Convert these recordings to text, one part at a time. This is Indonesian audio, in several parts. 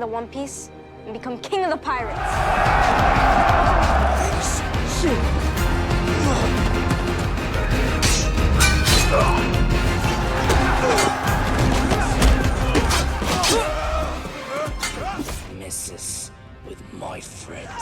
the One Piece and become king of the pirates. Messes with my friends.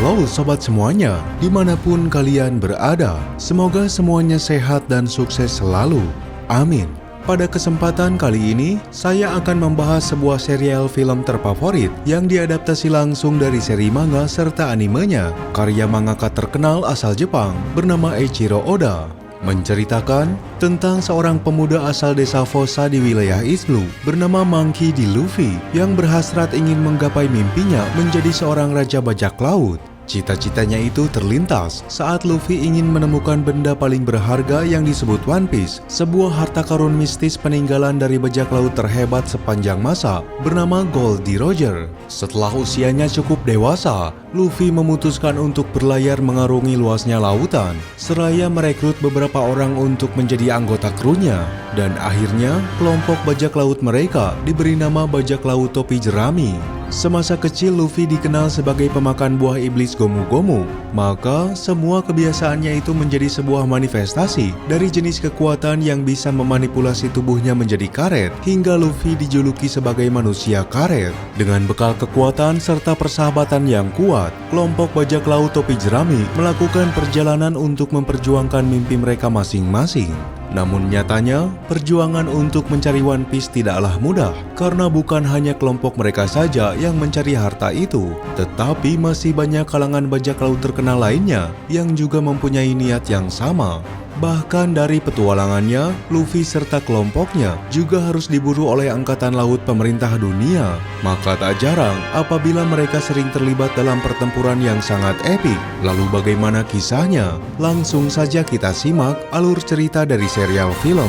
Halo sobat semuanya, dimanapun kalian berada, semoga semuanya sehat dan sukses selalu. Amin. Pada kesempatan kali ini, saya akan membahas sebuah serial film terfavorit yang diadaptasi langsung dari seri manga serta animenya, karya mangaka terkenal asal Jepang bernama Eiichiro Oda. Menceritakan tentang seorang pemuda asal desa Fossa di wilayah East Blue bernama Monkey D. Luffy yang berhasrat ingin menggapai mimpinya menjadi seorang raja bajak laut. Cita-citanya itu terlintas saat Luffy ingin menemukan benda paling berharga yang disebut One Piece, sebuah harta karun mistis peninggalan dari bajak laut terhebat sepanjang masa bernama Gold D. Roger. Setelah usianya cukup dewasa, Luffy memutuskan untuk berlayar mengarungi luasnya lautan, seraya merekrut beberapa orang untuk menjadi anggota krunya. Dan akhirnya, kelompok bajak laut mereka diberi nama bajak laut topi jerami. Semasa kecil Luffy dikenal sebagai pemakan buah iblis Gomu-Gomu, maka semua kebiasaannya itu menjadi sebuah manifestasi dari jenis kekuatan yang bisa memanipulasi tubuhnya menjadi karet, hingga Luffy dijuluki sebagai manusia karet. Dengan bekal kekuatan serta persahabatan yang kuat, kelompok bajak laut topi jerami melakukan perjalanan untuk memperjuangkan mimpi mereka masing-masing. Namun nyatanya, perjuangan untuk mencari One Piece tidaklah mudah, karena bukan hanya kelompok mereka saja yang mencari harta itu, tetapi masih banyak kalangan bajak laut terkenal lainnya yang juga mempunyai niat yang sama. Bahkan dari petualangannya, Luffy serta kelompoknya juga harus diburu oleh angkatan laut pemerintah dunia. Maka tak jarang apabila mereka sering terlibat dalam pertempuran yang sangat epik. Lalu bagaimana kisahnya? Langsung saja kita simak alur cerita dari serial film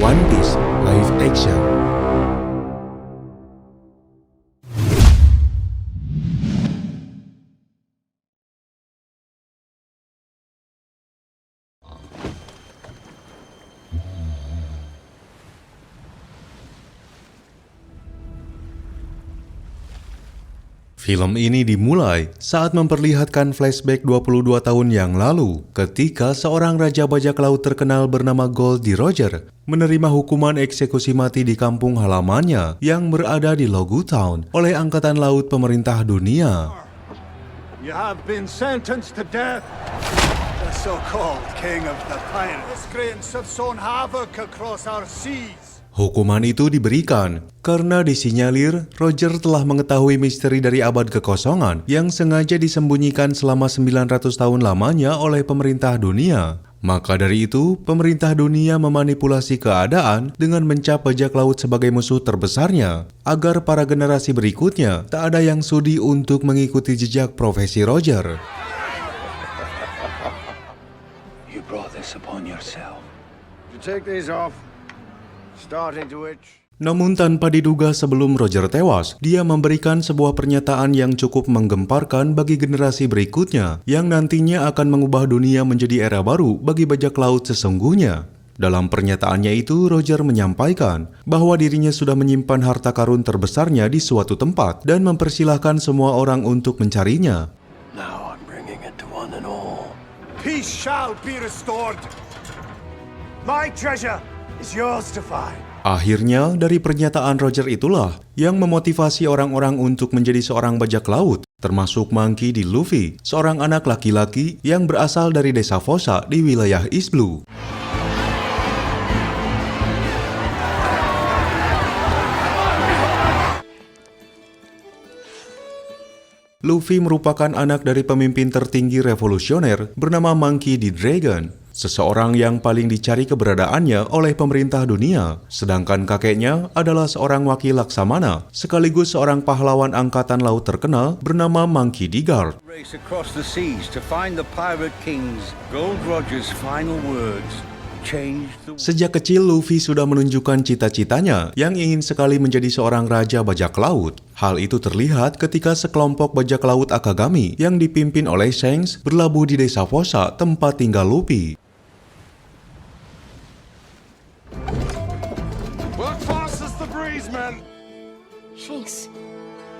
One Piece Live Action. Film ini dimulai saat memperlihatkan flashback 22 tahun yang lalu ketika seorang raja bajak laut terkenal bernama Gold D. Roger menerima hukuman eksekusi mati di kampung halamannya yang berada di Logu Town oleh Angkatan Laut Pemerintah Dunia. You have been sentenced to death. The so-called king of the pirates. Miscreants have sown havoc across our seas. Hukuman itu diberikan karena disinyalir Roger telah mengetahui misteri dari abad kekosongan yang sengaja disembunyikan selama 900 tahun lamanya oleh pemerintah dunia. Maka dari itu, pemerintah dunia memanipulasi keadaan dengan mencap bajak laut sebagai musuh terbesarnya, agar para generasi berikutnya tak ada yang sudi untuk mengikuti jejak profesi Roger. You brought this upon yourself. You take these off. Starting to itch. Namun tanpa diduga sebelum Roger tewas, dia memberikan sebuah pernyataan yang cukup menggemparkan bagi generasi berikutnya, yang nantinya akan mengubah dunia menjadi era baru bagi bajak laut sesungguhnya. Dalam pernyataannya itu, Roger menyampaikan bahwa dirinya sudah menyimpan harta karun terbesarnya di suatu tempat dan mempersilahkan semua orang untuk mencarinya. Now I'm bringing it to one and all. Peace shall be restored. My treasure is yours to find. Akhirnya, dari pernyataan Roger itulah yang memotivasi orang-orang untuk menjadi seorang bajak laut, termasuk Monkey D. Luffy, seorang anak laki-laki yang berasal dari desa Fossa di wilayah East Blue. Luffy merupakan anak dari pemimpin tertinggi revolusioner bernama Monkey D. Dragon, seseorang yang paling dicari keberadaannya oleh pemerintah dunia. Sedangkan kakeknya adalah seorang wakil laksamana, sekaligus seorang pahlawan angkatan laut terkenal bernama Monkey D. Guard. Race across the seas to find the pirate king's Gold Roger's final words. Change the Sejak kecil, Luffy sudah menunjukkan cita-citanya yang ingin sekali menjadi seorang raja bajak laut. Hal itu terlihat ketika sekelompok bajak laut Akagami yang dipimpin oleh Shanks berlabuh di desa Fossa, tempat tinggal Luffy. Work fast as the breeze, man. Shanks,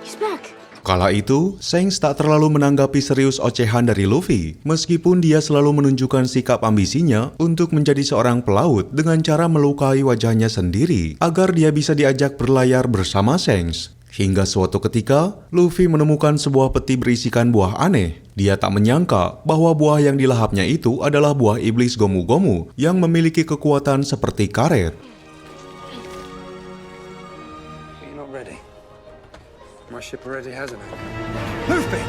he's back. Kala itu, Shanks tak terlalu menanggapi serius ocehan dari Luffy, meskipun dia selalu menunjukkan sikap ambisinya untuk menjadi seorang pelaut dengan cara melukai wajahnya sendiri agar dia bisa diajak berlayar bersama Shanks. Hingga suatu ketika, Luffy menemukan sebuah peti berisikan buah aneh. Dia tak menyangka bahwa buah yang dilahapnya itu adalah buah iblis Gomu-Gomu yang memiliki kekuatan seperti karet. You're not ready. My ship already has an anchor. Luffy!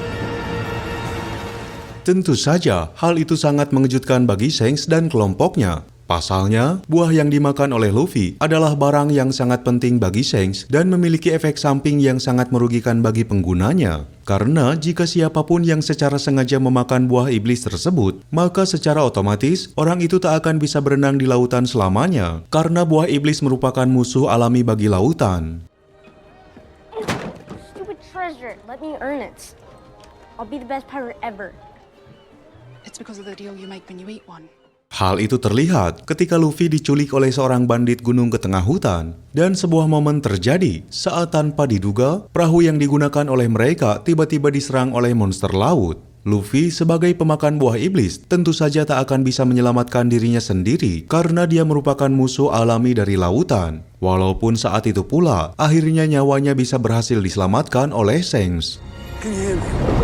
Tentu saja, hal itu sangat mengejutkan bagi Shanks dan kelompoknya. Pasalnya, buah yang dimakan oleh Luffy adalah barang yang sangat penting bagi Shanks dan memiliki efek samping yang sangat merugikan bagi penggunanya. Karena jika siapapun yang secara sengaja memakan buah iblis tersebut, maka secara otomatis orang itu tak akan bisa berenang di lautan selamanya. Karena buah iblis merupakan musuh alami bagi lautan. Stupid treasure. Let me earn it. I'll be the best pirate ever. It's because of the deal you make when you eat one. Hal itu terlihat ketika Luffy diculik oleh seorang bandit gunung ke tengah hutan. Dan sebuah momen terjadi saat tanpa diduga, perahu yang digunakan oleh mereka tiba-tiba diserang oleh monster laut. Luffy sebagai pemakan buah iblis tentu saja tak akan bisa menyelamatkan dirinya sendiri karena dia merupakan musuh alami dari lautan. Walaupun saat itu pula, akhirnya nyawanya bisa berhasil diselamatkan oleh Shanks. Can you hear me?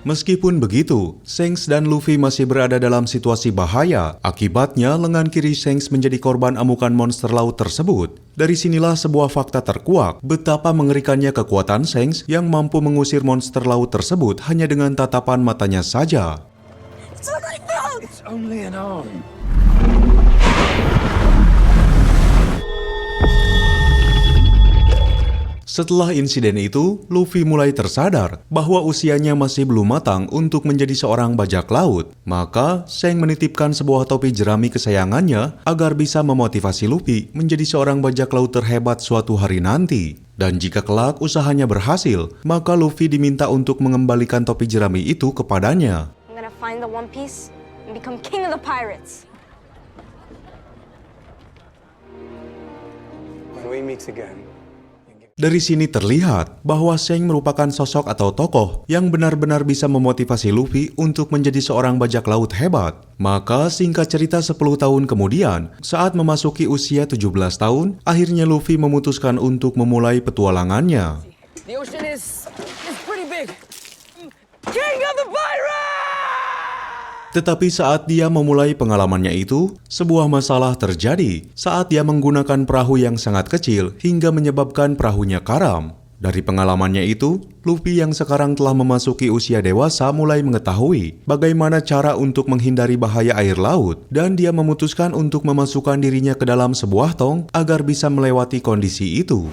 Meskipun begitu, Shanks dan Luffy masih berada dalam situasi bahaya. Akibatnya, lengan kiri Shanks menjadi korban amukan monster laut tersebut. Dari sinilah sebuah fakta terkuak, betapa mengerikannya kekuatan Shanks yang mampu mengusir monster laut tersebut hanya dengan tatapan matanya saja. It's only an arm. Setelah insiden itu, Luffy mulai tersadar bahwa usianya masih belum matang untuk menjadi seorang bajak laut. Maka, Shanks menitipkan sebuah topi jerami kesayangannya agar bisa memotivasi Luffy menjadi seorang bajak laut terhebat suatu hari nanti. Dan jika kelak usahanya berhasil, maka Luffy diminta untuk mengembalikan topi jerami itu kepadanya. I'm gonna find the One Piece and become king of the pirates. When we meet again, Dari sini terlihat bahwa Shanks merupakan sosok atau tokoh yang benar-benar bisa memotivasi Luffy untuk menjadi seorang bajak laut hebat. Maka singkat cerita 10 tahun kemudian, saat memasuki usia 17 tahun, akhirnya Luffy memutuskan untuk memulai petualangannya. The ocean is pretty big. King of the pirates! Tetapi saat dia memulai pengalamannya itu, sebuah masalah terjadi saat dia menggunakan perahu yang sangat kecil hingga menyebabkan perahunya karam. Dari pengalamannya itu, Luffy yang sekarang telah memasuki usia dewasa mulai mengetahui bagaimana cara untuk menghindari bahaya air laut dan dia memutuskan untuk memasukkan dirinya ke dalam sebuah tong agar bisa melewati kondisi itu.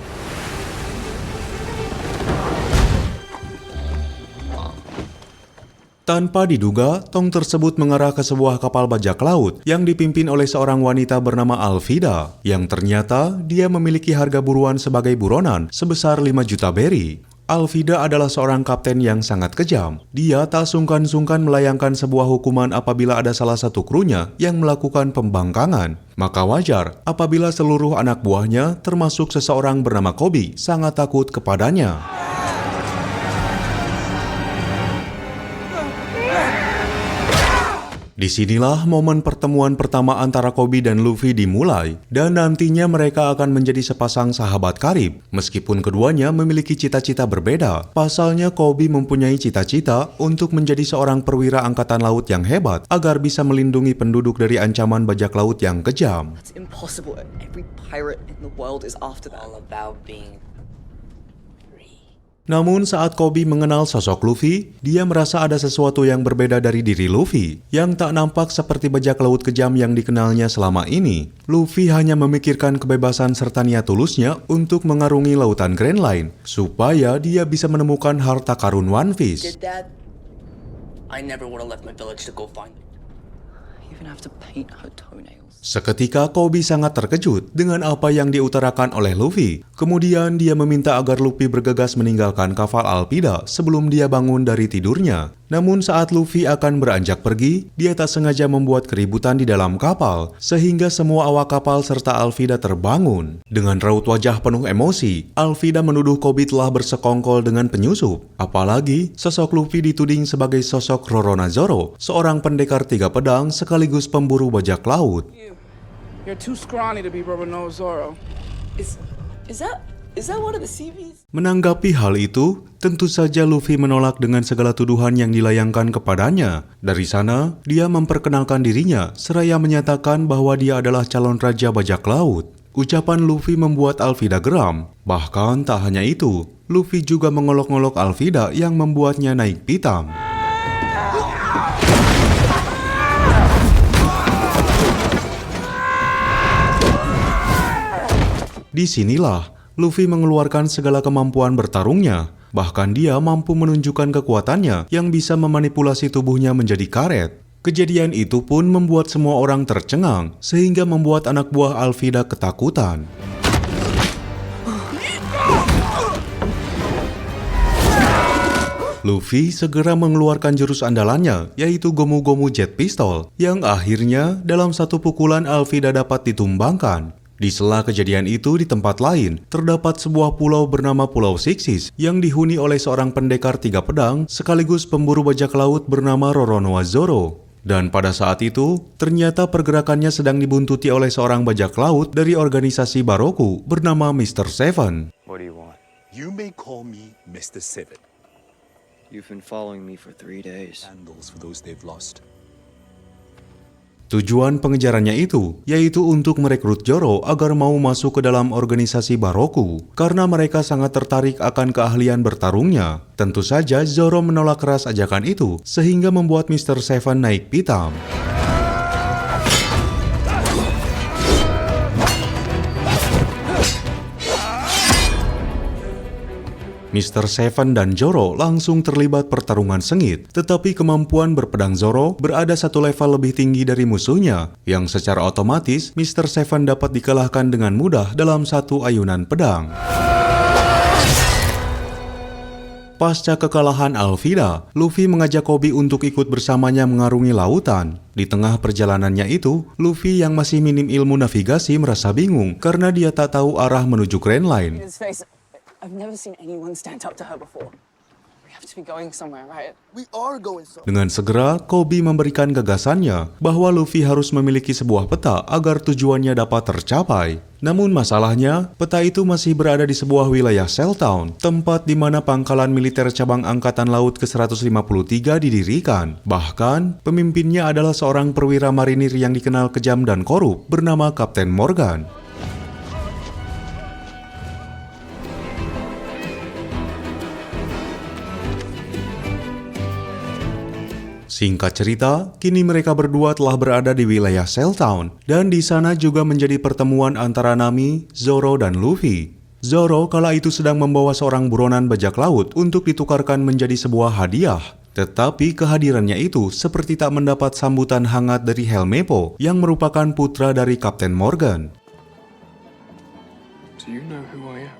Tanpa diduga, tong tersebut mengarah ke sebuah kapal bajak laut yang dipimpin oleh seorang wanita bernama Alvida, yang ternyata dia memiliki harga buruan sebagai buronan sebesar 5 juta beri. Alvida adalah seorang kapten yang sangat kejam. Dia tak sungkan-sungkan melayangkan sebuah hukuman apabila ada salah satu krunya yang melakukan pembangkangan. Maka wajar apabila seluruh anak buahnya, termasuk seseorang bernama Koby, sangat takut kepadanya. Disinilah momen pertemuan pertama antara Koby dan Luffy dimulai, dan nantinya mereka akan menjadi sepasang sahabat karib. Meskipun keduanya memiliki cita-cita berbeda, pasalnya Koby mempunyai cita-cita untuk menjadi seorang perwira angkatan laut yang hebat agar bisa melindungi penduduk dari ancaman bajak laut yang kejam. It's impossible. Every pirate in the world is after that. All about being free. Namun saat Koby mengenal sosok Luffy, dia merasa ada sesuatu yang berbeda dari diri Luffy, yang tak nampak seperti bajak laut kejam yang dikenalnya selama ini. Luffy hanya memikirkan kebebasan serta niat tulusnya untuk mengarungi lautan Grand Line, supaya dia bisa menemukan harta karun One Piece. Did that, I never would have left my village to go find it. Even have to paint her toenails. Seketika Koby sangat terkejut dengan apa yang diutarakan oleh Luffy. Kemudian dia meminta agar Luffy bergegas meninggalkan kapal Alvida sebelum dia bangun dari tidurnya. Namun saat Luffy akan beranjak pergi, dia tak sengaja membuat keributan di dalam kapal, sehingga semua awak kapal serta Alvida terbangun. Dengan raut wajah penuh emosi, Alvida menuduh Koby telah bersekongkol dengan penyusup. Apalagi, sosok Luffy dituding sebagai sosok Roronoa, seorang pendekar 3 pedang sekaligus pemburu bajak laut. You're too scrawny to be Roronoa Zoro. Is that one of the CVs? Menanggapi hal itu, tentu saja Luffy menolak dengan segala tuduhan yang dilayangkan kepadanya. Dari sana, dia memperkenalkan dirinya, seraya menyatakan bahwa dia adalah calon raja bajak laut. Ucapan Luffy membuat Alvida geram. Bahkan tak hanya itu, Luffy juga mengolok-ngolok Alvida yang membuatnya naik pitam. Disinilah Luffy mengeluarkan segala kemampuan bertarungnya. Bahkan dia mampu menunjukkan kekuatannya yang bisa memanipulasi tubuhnya menjadi karet. Kejadian itu pun membuat semua orang tercengang, sehingga membuat anak buah Alvida ketakutan. Luffy segera mengeluarkan jurus andalannya, yaitu Gomu Gomu Jet Pistol, yang akhirnya dalam satu pukulan Alvida dapat ditumbangkan. Di sela kejadian itu di tempat lain, terdapat sebuah pulau bernama Pulau Sixis yang dihuni oleh seorang pendekar 3 pedang sekaligus pemburu bajak laut bernama Roronoa Zoro. Dan pada saat itu, ternyata pergerakannya sedang dibuntuti oleh seorang bajak laut dari organisasi Baroku bernama Mr. Seven. What do you want? You may call me Mr. Seven. You've been following me for 3 days. Candles for those they've lost. Tujuan pengejarannya itu, yaitu untuk merekrut Zoro agar mau masuk ke dalam organisasi Baroku, karena mereka sangat tertarik akan keahlian bertarungnya. Tentu saja Zoro menolak keras ajakan itu, sehingga membuat Mr. Seven naik pitam. Mr. Seven dan Zoro langsung terlibat pertarungan sengit, tetapi kemampuan berpedang Zoro berada satu level lebih tinggi dari musuhnya, yang secara otomatis Mr. Seven dapat dikalahkan dengan mudah dalam satu ayunan pedang. Pasca kekalahan Alvida, Luffy mengajak Koby untuk ikut bersamanya mengarungi lautan. Di tengah perjalanannya itu, Luffy yang masih minim ilmu navigasi merasa bingung karena dia tak tahu arah menuju Grand Line. His face. I've never seen anyone stand up to her before. We have to be going somewhere, right? We are going so. Dengan segera, Koby memberikan gagasannya bahwa Luffy harus memiliki sebuah peta agar tujuannya dapat tercapai. Namun masalahnya, peta itu masih berada di sebuah wilayah Cell Town, tempat di mana pangkalan militer cabang Angkatan Laut ke-153 didirikan. Bahkan, pemimpinnya adalah seorang perwira marinir yang dikenal kejam dan korup bernama Kapten Morgan. Singkat cerita, kini mereka berdua telah berada di wilayah Cell Town, dan di sana juga menjadi pertemuan antara Nami, Zoro, dan Luffy. Zoro kala itu sedang membawa seorang buronan bajak laut untuk ditukarkan menjadi sebuah hadiah. Tetapi kehadirannya itu seperti tak mendapat sambutan hangat dari Helmeppo yang merupakan putra dari Kapten Morgan. Do you know who I am?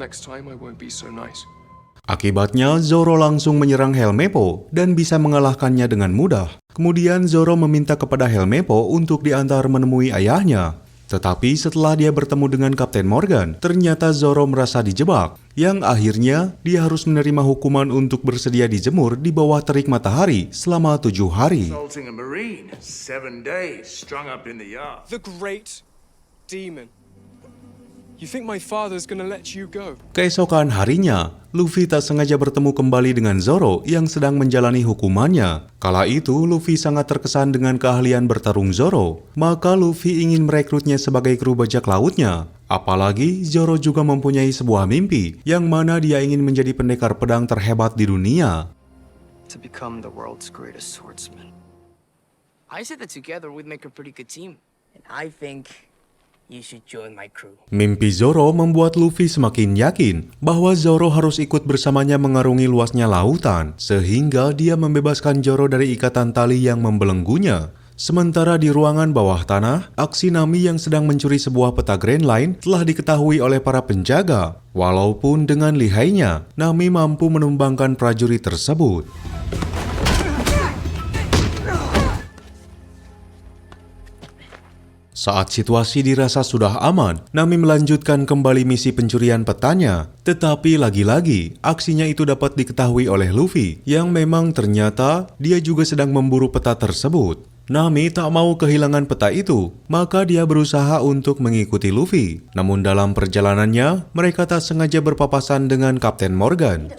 Next time I won't be so nice. Akibatnya, Zoro langsung menyerang Helmeppo dan bisa mengalahkannya dengan mudah. Kemudian Zoro meminta kepada Helmeppo untuk diantar menemui ayahnya. Tetapi setelah dia bertemu dengan Kapten Morgan, ternyata Zoro merasa dijebak, yang akhirnya dia harus menerima hukuman untuk bersedia dijemur di bawah terik matahari selama 7 hari. Assaulting a marine, 7 days, strung up in the yard. The great demon. You think my father's gonna let you go? Keesokan harinya, Luffy tak sengaja bertemu kembali dengan Zoro yang sedang menjalani hukumannya. Kala itu, Luffy sangat terkesan dengan keahlian bertarung Zoro. Maka Luffy ingin merekrutnya sebagai kru bajak lautnya. Apalagi Zoro juga mempunyai sebuah mimpi yang mana dia ingin menjadi pendekar pedang terhebat di dunia. To become the world's greatest swordsman. I said that together we'd make a pretty good team. And I think you should join my crew. Mimpi Zoro membuat Luffy semakin yakin bahwa Zoro harus ikut bersamanya mengarungi luasnya lautan, sehingga dia membebaskan Zoro dari ikatan tali yang membelenggunya. Sementara di ruangan bawah tanah, aksi Nami yang sedang mencuri sebuah peta Grand Line telah diketahui oleh para penjaga. Walaupun dengan lihainya, Nami mampu menumbangkan prajurit tersebut. Saat situasi dirasa sudah aman, Nami melanjutkan kembali misi pencurian petanya. Tetapi lagi-lagi, aksinya itu dapat diketahui oleh Luffy, yang memang ternyata dia juga sedang memburu peta tersebut. Nami tak mau kehilangan peta itu, maka dia berusaha untuk mengikuti Luffy. Namun dalam perjalanannya, mereka tak sengaja berpapasan dengan Kapten Morgan.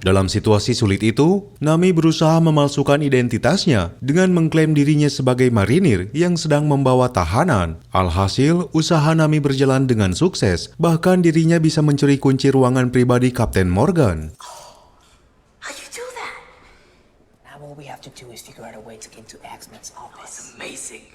Dalam situasi sulit itu, Nami berusaha memalsukan identitasnya dengan mengklaim dirinya sebagai marinir yang sedang membawa tahanan. Alhasil, usaha Nami berjalan dengan sukses, bahkan dirinya bisa mencuri kunci ruangan pribadi Kapten Morgan. How'd you do that? Now all we have to do is figure out a way to get to Axeman's office. Oh, amazing.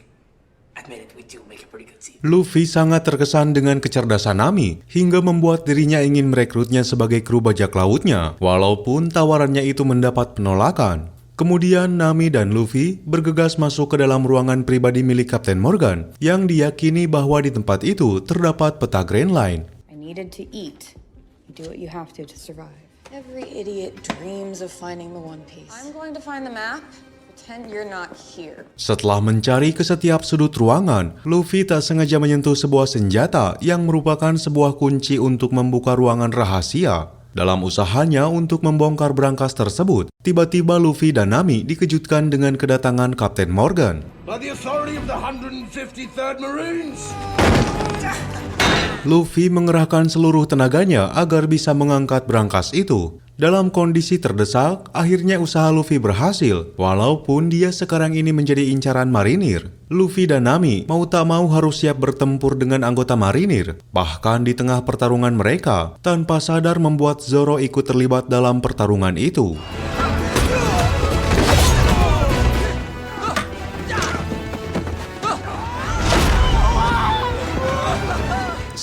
Admit it, we do make a pretty good team. Luffy sangat terkesan dengan kecerdasan Nami, hingga membuat dirinya ingin merekrutnya sebagai kru bajak lautnya, walaupun tawarannya itu mendapat penolakan. Kemudian Nami dan Luffy bergegas masuk ke dalam ruangan pribadi milik Kapten Morgan, yang diyakini bahwa di tempat itu terdapat peta Grand Line. I needed to eat. You do what you have to survive. Every idiot dreams of finding the One Piece. I'm going to find the map. Pretend you're not here. Setelah mencari ke setiap sudut ruangan, Luffy tak sengaja menyentuh sebuah senjata yang merupakan sebuah kunci untuk membuka ruangan rahasia. Dalam usahanya untuk membongkar brankas tersebut, tiba-tiba Luffy dan Nami dikejutkan dengan kedatangan Kapten Morgan. By the authority of the 153rd Marines! Luffy mengerahkan seluruh tenaganya agar bisa mengangkat brankas itu. Dalam kondisi terdesak, akhirnya usaha Luffy berhasil, walaupun dia sekarang ini menjadi incaran marinir. Luffy dan Nami mau tak mau harus siap bertempur dengan anggota marinir. Bahkan di tengah pertarungan mereka, tanpa sadar membuat Zoro ikut terlibat dalam pertarungan itu.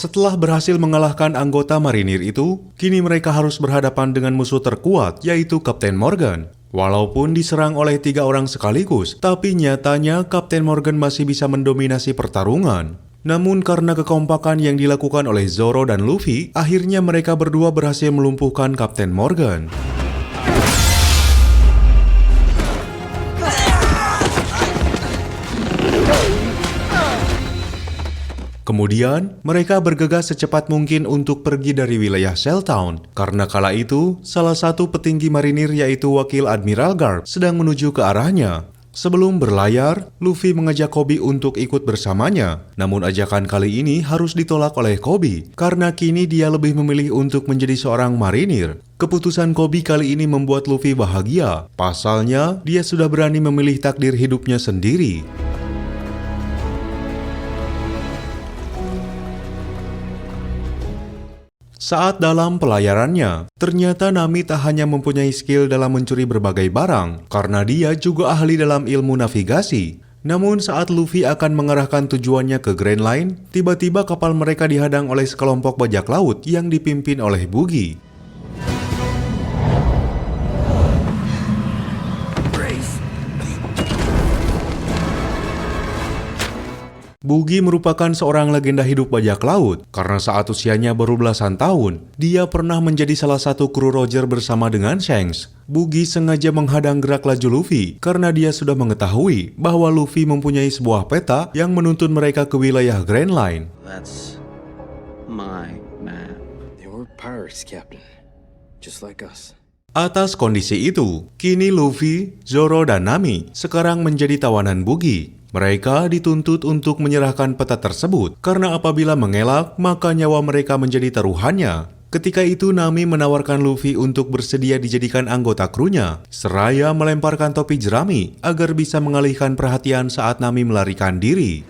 Setelah berhasil mengalahkan anggota marinir itu, kini mereka harus berhadapan dengan musuh terkuat, yaitu Kapten Morgan. Walaupun diserang oleh 3 orang sekaligus, tapi nyatanya Kapten Morgan masih bisa mendominasi pertarungan. Namun karena kekompakan yang dilakukan oleh Zoro dan Luffy, akhirnya mereka berdua berhasil melumpuhkan Kapten Morgan. Kemudian, mereka bergegas secepat mungkin untuk pergi dari wilayah Shell Town. Karena kala itu, salah satu petinggi marinir yaitu Wakil Admiral Garp sedang menuju ke arahnya. Sebelum berlayar, Luffy mengajak Koby untuk ikut bersamanya. Namun ajakan kali ini harus ditolak oleh Koby, karena kini dia lebih memilih untuk menjadi seorang marinir. Keputusan Koby kali ini membuat Luffy bahagia. Pasalnya, dia sudah berani memilih takdir hidupnya sendiri. Saat dalam pelayarannya, ternyata Nami tak hanya mempunyai skill dalam mencuri berbagai barang, karena dia juga ahli dalam ilmu navigasi. Namun saat Luffy akan mengarahkan tujuannya ke Grand Line, tiba-tiba kapal mereka dihadang oleh sekelompok bajak laut yang dipimpin oleh Buggy. Buggy merupakan seorang legenda hidup bajak laut karena saat usianya baru belasan tahun, dia pernah menjadi salah satu kru Roger bersama dengan Shanks. Buggy sengaja menghadang gerak laju Luffy karena dia sudah mengetahui bahwa Luffy mempunyai sebuah peta yang menuntun mereka ke wilayah Grand Line. That's my map. They were pirates, Captain. Just like us. Atas kondisi itu, kini Luffy, Zoro, dan Nami sekarang menjadi tawanan Buggy. Mereka dituntut untuk menyerahkan peta tersebut karena apabila mengelak, maka nyawa mereka menjadi taruhannya. Ketika itu Nami menawarkan Luffy untuk bersedia dijadikan anggota krunya, seraya melemparkan topi jerami agar bisa mengalihkan perhatian saat Nami melarikan diri.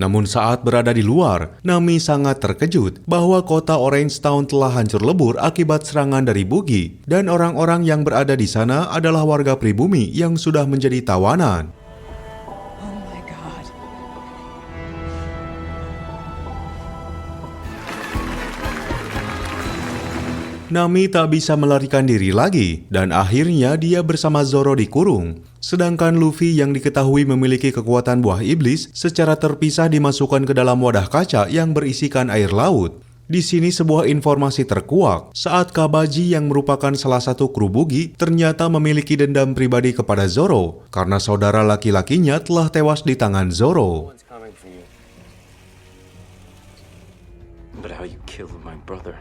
Namun saat berada di luar, Nami sangat terkejut bahwa kota Orange Town telah hancur lebur akibat serangan dari Boogie, dan orang-orang yang berada di sana adalah warga pribumi yang sudah menjadi tawanan. Oh my god. Nami tak bisa melarikan diri lagi, dan akhirnya dia bersama Zoro dikurung. Sedangkan Luffy yang diketahui memiliki kekuatan buah iblis secara terpisah dimasukkan ke dalam wadah kaca yang berisikan air laut. Di sini sebuah informasi terkuak saat Kabaji yang merupakan salah satu kru Boogie ternyata memiliki dendam pribadi kepada Zoro karena saudara laki-lakinya telah tewas di tangan Zoro. But how you killed my brother?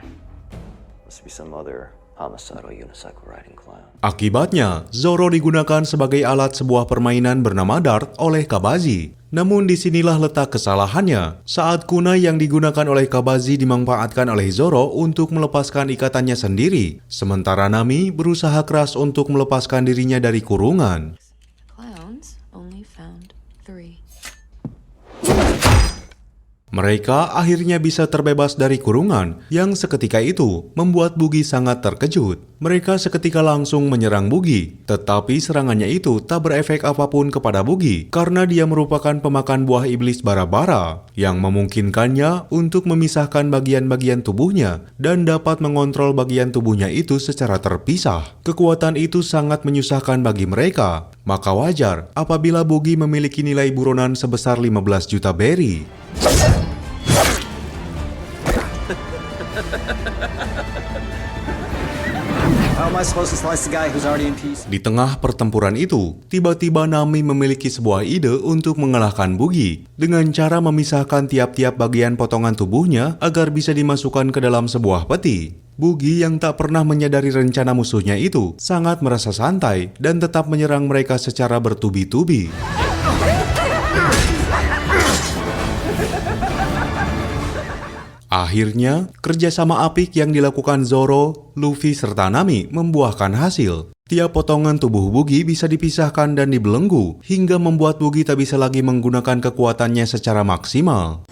Must be some other homicidal unicycle riding clown. Akibatnya, Zoro digunakan sebagai alat sebuah permainan bernama dart oleh Kabaji. Namun disinilah letak kesalahannya, saat kunai yang digunakan oleh Kabaji dimanfaatkan oleh Zoro untuk melepaskan ikatannya sendiri, sementara Nami berusaha keras untuk melepaskan dirinya dari kurungan. Clowns only found 3. Mereka akhirnya bisa terbebas dari kurungan yang seketika itu membuat Boogie sangat terkejut. Mereka seketika langsung menyerang Boogie, tetapi serangannya itu tak berefek apapun kepada Boogie karena dia merupakan pemakan buah iblis bara-bara yang memungkinkannya untuk memisahkan bagian-bagian tubuhnya dan dapat mengontrol bagian tubuhnya itu secara terpisah. Kekuatan itu sangat menyusahkan bagi mereka, maka wajar apabila Boogie memiliki nilai buronan sebesar 15 juta berry. Di tengah pertempuran itu, tiba-tiba Nami memiliki sebuah ide untuk mengalahkan Boogie dengan cara memisahkan tiap-tiap bagian potongan tubuhnya agar bisa dimasukkan ke dalam sebuah peti. Boogie yang tak pernah menyadari rencana musuhnya itu sangat merasa santai dan tetap menyerang mereka secara bertubi-tubi. Akhirnya, kerjasama apik yang dilakukan Zoro, Luffy, serta Nami membuahkan hasil. Tiap potongan tubuh Boogie bisa dipisahkan dan dibelenggu, hingga membuat Boogie tak bisa lagi menggunakan kekuatannya secara maksimal.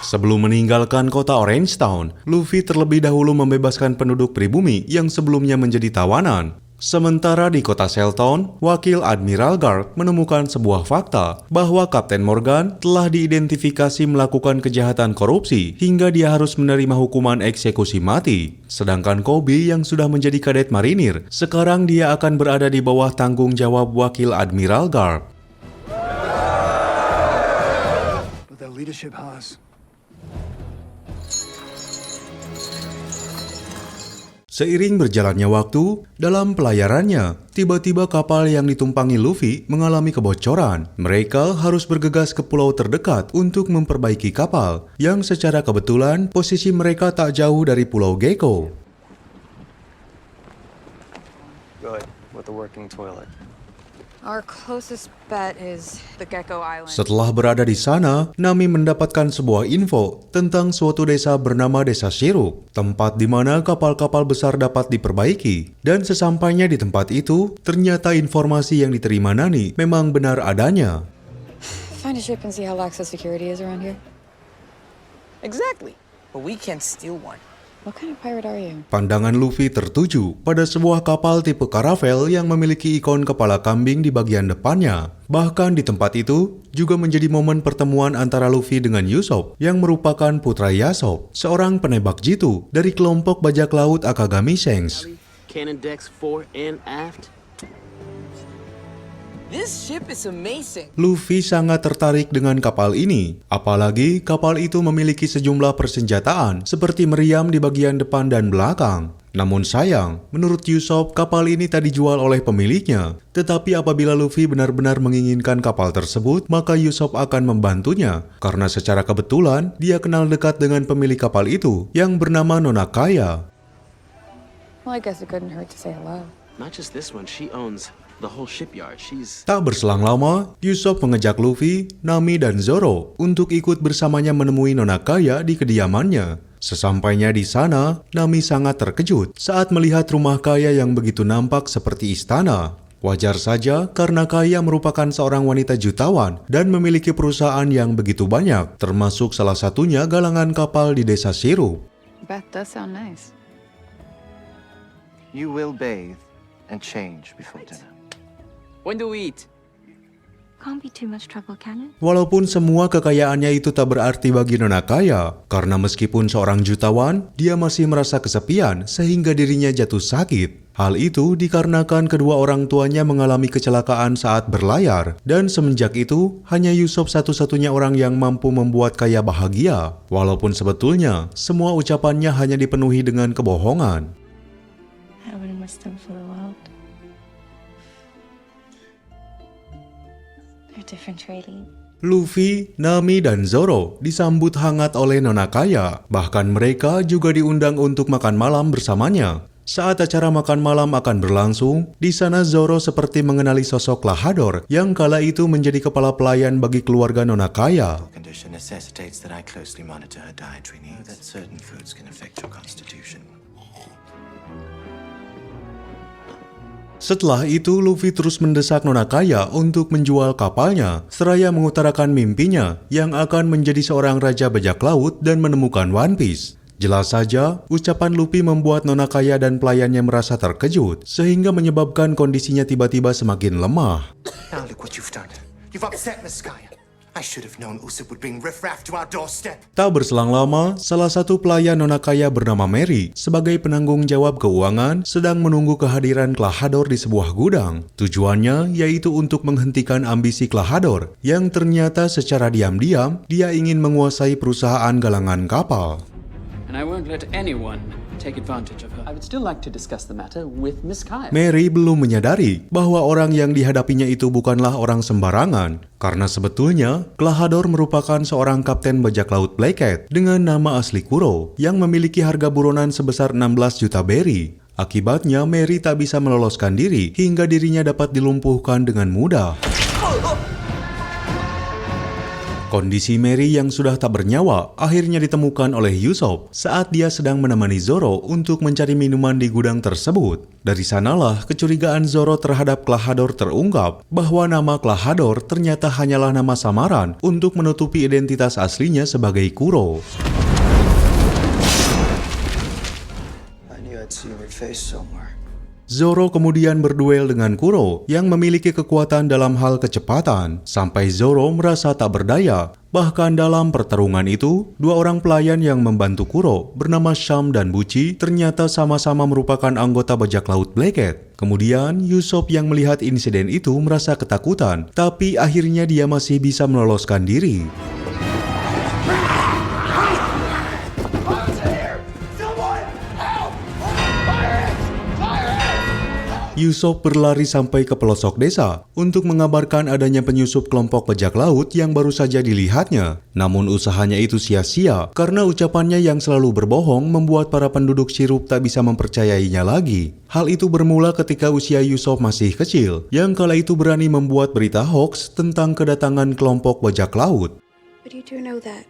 Sebelum meninggalkan kota Orange Town, Luffy terlebih dahulu membebaskan penduduk pribumi yang sebelumnya menjadi tawanan. Sementara di kota Selton, wakil Admiral Garp menemukan sebuah fakta bahwa Kapten Morgan telah diidentifikasi melakukan kejahatan korupsi hingga dia harus menerima hukuman eksekusi mati. Sedangkan Kobe yang sudah menjadi kadet marinir, sekarang dia akan berada di bawah tanggung jawab wakil Admiral Garp. But their leadership has. Seiring berjalannya waktu, dalam pelayarannya, tiba-tiba kapal yang ditumpangi Luffy mengalami kebocoran. Mereka harus bergegas ke pulau terdekat untuk memperbaiki kapal, yang secara kebetulan posisi mereka tak jauh dari Pulau Gecko. Good, with the working toilet. Our closest bet is the Gecko Island. Setelah berada di sana, Nami mendapatkan sebuah info tentang suatu desa bernama Desa Shiruk, tempat di mana kapal-kapal besar dapat diperbaiki. Dan sesampainya di tempat itu, ternyata informasi yang diterima Nani memang benar adanya. Find a ship and see how lax the security is around here. Exactly. But we can't steal one. What kind of pirate are you? Pandangan Luffy tertuju pada sebuah kapal tipe karavel yang memiliki ikon kepala kambing di bagian depannya. Bahkan di tempat itu juga menjadi momen pertemuan antara Luffy dengan Usopp yang merupakan putra Yasop, seorang penembak jitu dari kelompok bajak laut Akagami Shanks. Cannon decks fore and aft. This ship is amazing. Luffy sangat tertarik dengan kapal ini, apalagi kapal itu memiliki sejumlah persenjataan seperti meriam di bagian depan dan belakang. Namun sayang, menurut Usopp kapal ini tak dijual oleh pemiliknya. Tetapi apabila Luffy benar-benar menginginkan kapal tersebut, maka Usopp akan membantunya. Karena secara kebetulan, dia kenal dekat dengan pemilik kapal itu yang bernama Nona Kaya. Well, I guess it couldn't hurt to say hello. Not just this one, she owns the whole shipyard. She's... Tak berselang lama, Usopp mengejak Luffy, Nami, dan Zoro untuk ikut bersamanya menemui Nona Kaya di kediamannya. Sesampainya di sana, Nami sangat terkejut saat melihat rumah Kaya yang begitu nampak seperti istana. Wajar saja karena Kaya merupakan seorang wanita jutawan dan memiliki perusahaan yang begitu banyak, termasuk salah satunya galangan kapal di desa Sirup. Bath does sound nice. You will bathe and change before dinner. When do we eat? Can't be too much trouble, can it? Walaupun semua kekayaannya itu tak berarti bagi Nona Kaya, karena meskipun seorang jutawan, dia masih merasa kesepian sehingga dirinya jatuh sakit. Hal itu dikarenakan kedua orang tuanya mengalami kecelakaan saat berlayar, dan semenjak itu hanya Yusuf satu-satunya orang yang mampu membuat Kaya bahagia, walaupun sebetulnya semua ucapannya hanya dipenuhi dengan kebohongan. I wouldn't miss them for the world. They're different, really. Luffy, Nami, dan Zoro disambut hangat oleh Nona Kaya. Bahkan mereka juga diundang untuk makan malam bersamanya. Saat acara makan malam akan berlangsung, di sana Zoro seperti mengenali sosok Klahadore yang kala itu menjadi kepala pelayan bagi keluarga Nona Kaya. Condition necessitates that I closely monitor her dietary needs. That certain foods can affect your constitution. Setelah itu, Luffy terus mendesak Nona Kaya untuk menjual kapalnya, seraya mengutarakan mimpinya yang akan menjadi seorang raja bajak laut dan menemukan One Piece. Jelas saja, ucapan Luffy membuat Nona Kaya dan pelayannya merasa terkejut, sehingga menyebabkan kondisinya tiba-tiba semakin lemah. Now look what you've done. You've upset Miss Kaya. I should have known Usopp would bring riffraff to our doorstep. Tak berselang lama, salah satu pelayan Nona Kaya bernama Mary sebagai penanggung jawab keuangan sedang menunggu kehadiran Klahadore di sebuah gudang. Tujuannya yaitu untuk menghentikan ambisi Klahadore yang ternyata secara diam-diam dia ingin menguasai perusahaan galangan kapal. And I won't let anyone take advantage of her. I would still like to discuss the matter with Miss Kaya. Mary belum menyadari bahwa orang yang dihadapinya itu bukanlah orang sembarangan, karena sebetulnya Klahadore merupakan seorang kapten bajak laut Black Cat dengan nama asli Kuro yang memiliki harga buronan sebesar 16 juta berry. Akibatnya Mary tak bisa meloloskan diri hingga dirinya dapat dilumpuhkan dengan mudah. Kondisi Mary yang sudah tak bernyawa akhirnya ditemukan oleh Usopp saat dia sedang menemani Zoro untuk mencari minuman di gudang tersebut. Dari sanalah kecurigaan Zoro terhadap Klahadore terungkap bahwa nama Klahadore ternyata hanyalah nama samaran untuk menutupi identitas aslinya sebagai Kuro. I knew I'd see your face somewhere. Zoro kemudian berduel dengan Kuro yang memiliki kekuatan dalam hal kecepatan, sampai Zoro merasa tak berdaya. Bahkan dalam pertarungan itu, dua orang pelayan yang membantu Kuro bernama Sham dan Buchi ternyata sama-sama merupakan anggota bajak laut Black Cat. Kemudian Usopp yang melihat insiden itu merasa ketakutan, tapi akhirnya dia masih bisa meloloskan diri. Usopp berlari sampai ke pelosok desa untuk mengabarkan adanya penyusup kelompok bajak laut yang baru saja dilihatnya. Namun usahanya itu sia-sia karena ucapannya yang selalu berbohong membuat para penduduk Sirup tak bisa mempercayainya lagi. Hal itu bermula ketika usia Usopp masih kecil, yang kala itu berani membuat berita hoax tentang kedatangan kelompok bajak laut. But you do know that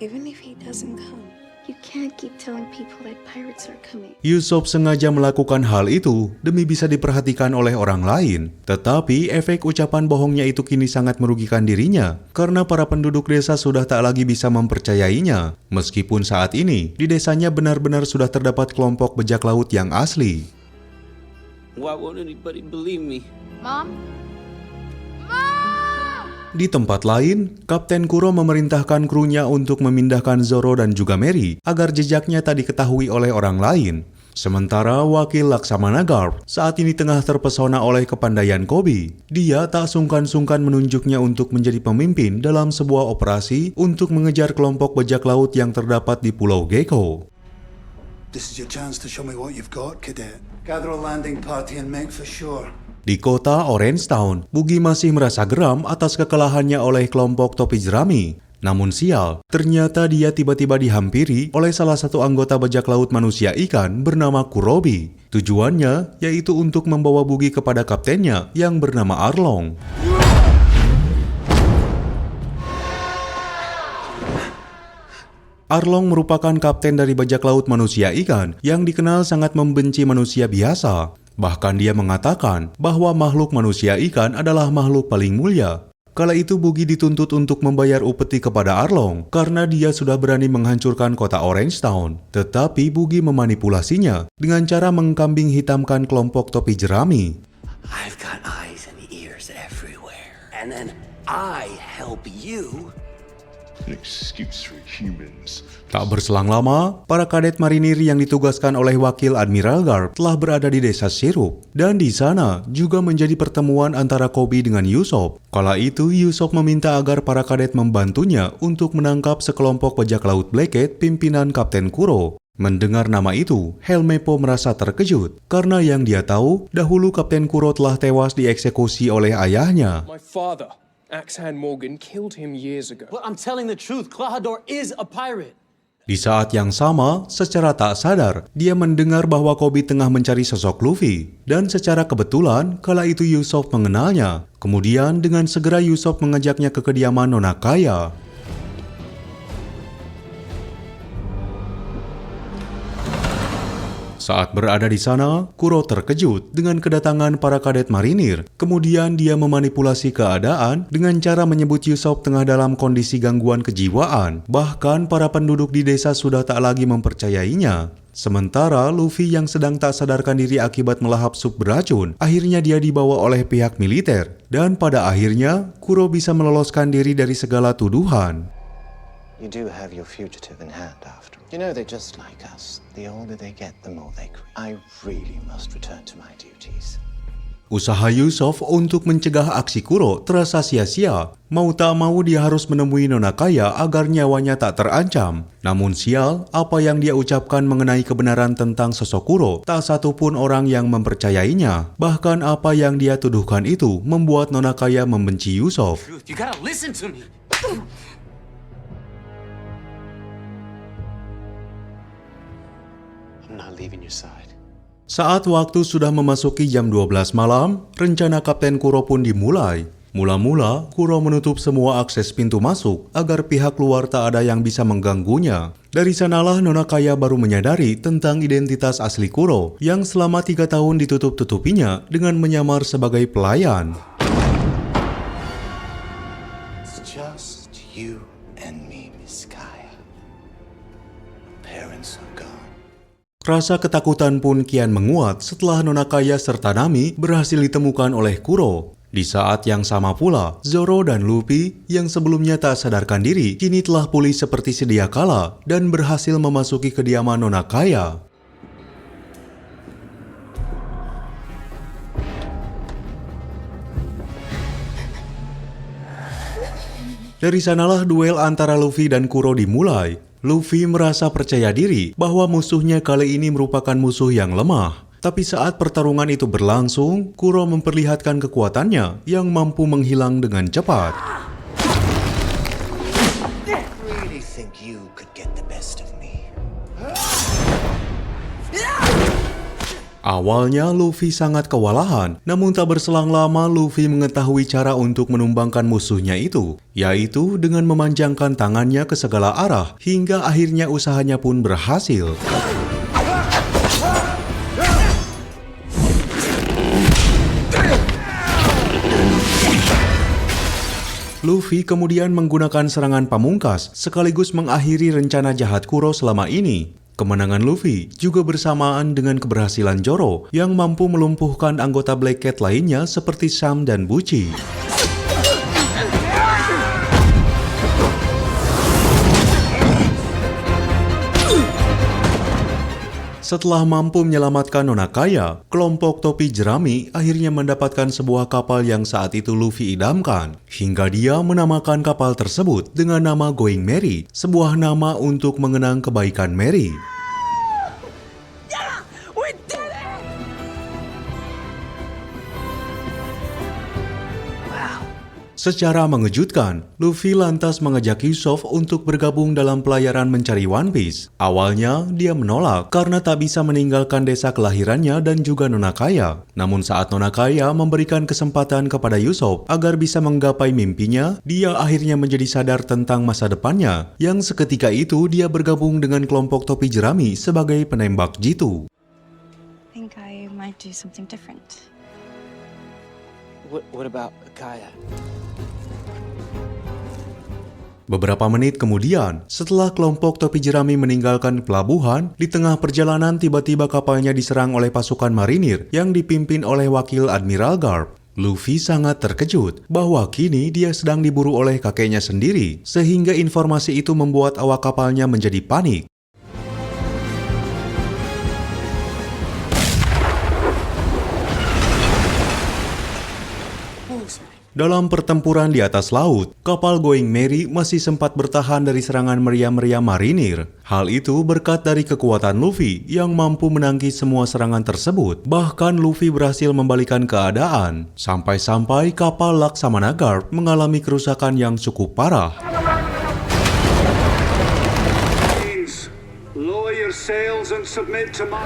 even if he doesn't come, you can't keep telling people that pirates are coming. Usopp sengaja melakukan hal itu demi bisa diperhatikan oleh orang lain. Tetapi efek ucapan bohongnya itu kini sangat merugikan dirinya karena para penduduk desa sudah tak lagi bisa mempercayainya. Meskipun saat ini di desanya benar-benar sudah terdapat kelompok bajak laut yang asli. Why won't anybody believe me? Mom? Di tempat lain, Kapten Kuro memerintahkan krunya untuk memindahkan Zoro dan juga Mary agar jejaknya tak diketahui oleh orang lain. Sementara wakil Laksamana Garp saat ini tengah terpesona oleh kepandaian Koby. Dia tak sungkan-sungkan menunjuknya untuk menjadi pemimpin dalam sebuah operasi untuk mengejar kelompok bajak laut yang terdapat di Pulau Gecko. This is your chance to show me what you've got, cadet. Gather a landing party and make for shore. Di kota Orange Town, Buggy masih merasa geram atas kekalahannya oleh kelompok topi jerami. Namun sial, ternyata dia tiba-tiba dihampiri oleh salah satu anggota bajak laut manusia ikan bernama Kurobi. Tujuannya yaitu untuk membawa Buggy kepada kaptennya yang bernama Arlong. Arlong merupakan kapten dari bajak laut manusia ikan yang dikenal sangat membenci manusia biasa. Bahkan dia mengatakan bahwa makhluk manusia ikan adalah makhluk paling mulia. Kala itu Buggy dituntut untuk membayar upeti kepada Arlong karena dia sudah berani menghancurkan kota Orange Town. Tetapi Buggy memanipulasinya dengan cara mengkambing hitamkan kelompok topi jerami. I've got eyes and ears everywhere. And then I help you. An excuse for humans. Tak berselang lama, para kadet marinir yang ditugaskan oleh wakil Admiral Garp telah berada di desa Sirup. Dan di sana juga menjadi pertemuan antara Koby dengan Usopp. Kala itu Usopp meminta agar para kadet membantunya untuk menangkap sekelompok bajak laut Black Cat pimpinan Kapten Kuro. Mendengar nama itu, Helmeppo merasa terkejut karena yang dia tahu dahulu Kapten Kuro telah tewas dieksekusi oleh ayahnya. My father, Axehand Morgan, killed him years ago. But I'm telling the truth, Klahadore is a pirate. Di saat yang sama, secara tak sadar, dia mendengar bahwa Koby tengah mencari sosok Luffy. Dan secara kebetulan, kala itu Usopp mengenalnya. Kemudian dengan segera Usopp mengajaknya ke kediaman Nona Kaya. Saat berada di sana, Kuro terkejut dengan kedatangan para kadet marinir. Kemudian dia memanipulasi keadaan dengan cara menyebut Usopp tengah dalam kondisi gangguan kejiwaan. Bahkan para penduduk di desa sudah tak lagi mempercayainya. Sementara Luffy yang sedang tak sadarkan diri akibat melahap sup beracun, akhirnya dia dibawa oleh pihak militer. Dan pada akhirnya, Kuro bisa meloloskan diri dari segala tuduhan. You do have your fugitive in hand after all. You know they're just like us. The older they get, the more they crave. I really must return to my duties. Usaha Usopp untuk mencegah aksi Kuro terasa sia-sia. Mau tak mau dia harus menemui Nona Kaya agar nyawanya tak terancam. Namun sial, apa yang dia ucapkan mengenai kebenaran tentang sosok Kuro, tak satupun orang yang mempercayainya. Bahkan apa yang dia tuduhkan itu membuat Nona Kaya membenci Usopp. You gotta listen to me. I'm not leaving your side. Saat waktu sudah memasuki jam 12 malam, rencana Kapten Kuro pun dimulai. Mula-mula, Kuro menutup semua akses pintu masuk agar pihak luar tak ada yang bisa mengganggunya. Dari sanalah Nona Kaya baru menyadari tentang identitas asli Kuro yang selama 3 tahun ditutup-tutupinya dengan menyamar sebagai pelayan. It's just you and me, Miss Kaya. Parents are gone. Rasa ketakutan pun kian menguat setelah Nona Kaya serta Nami berhasil ditemukan oleh Kuro. Di saat yang sama pula, Zoro dan Luffy yang sebelumnya tak sadarkan diri kini telah pulih seperti sedia kala dan berhasil memasuki kediaman Nona Kaya. Dari sanalah duel antara Luffy dan Kuro dimulai. Luffy merasa percaya diri bahwa musuhnya kali ini merupakan musuh yang lemah. Tapi saat pertarungan itu berlangsung, Kuro memperlihatkan kekuatannya yang mampu menghilang dengan cepat. Really think you could get the best of me? Awalnya Luffy sangat kewalahan, namun tak berselang lama Luffy mengetahui cara untuk menumbangkan musuhnya itu, yaitu dengan memanjangkan tangannya ke segala arah, hingga akhirnya usahanya pun berhasil. Luffy kemudian menggunakan serangan pamungkas sekaligus mengakhiri rencana jahat Kuro selama ini. Kemenangan Luffy juga bersamaan dengan keberhasilan Zoro yang mampu melumpuhkan anggota Black Cat lainnya seperti Sam dan Bucci. Setelah mampu menyelamatkan Nona Kaya, kelompok topi jerami akhirnya mendapatkan sebuah kapal yang saat itu Luffy idamkan. Hingga dia menamakan kapal tersebut dengan nama Going Merry, sebuah nama untuk mengenang kebaikan Merry. Secara mengejutkan, Luffy lantas mengajak Usopp untuk bergabung dalam pelayaran mencari One Piece. Awalnya, dia menolak karena tak bisa meninggalkan desa kelahirannya dan juga Nona Kaya. Namun saat Nona Kaya memberikan kesempatan kepada Usopp agar bisa menggapai mimpinya, dia akhirnya menjadi sadar tentang masa depannya, yang seketika itu dia bergabung dengan kelompok topi jerami sebagai penembak jitu. I think I might do something different. What about Kaya? Beberapa menit kemudian, setelah kelompok topi jerami meninggalkan pelabuhan, di tengah perjalanan tiba-tiba kapalnya diserang oleh pasukan marinir yang dipimpin oleh wakil Admiral Garp. Luffy sangat terkejut bahwa kini dia sedang diburu oleh kakeknya sendiri, sehingga informasi itu membuat awak kapalnya menjadi panik. Dalam pertempuran di atas laut, kapal Going Merry masih sempat bertahan dari serangan meriam-meriam marinir. Hal itu berkat dari kekuatan Luffy yang mampu menangkis semua serangan tersebut. Bahkan Luffy berhasil membalikan keadaan, sampai-sampai kapal Laksamana Garp mengalami kerusakan yang cukup parah. Please, lower your sails and submit to my...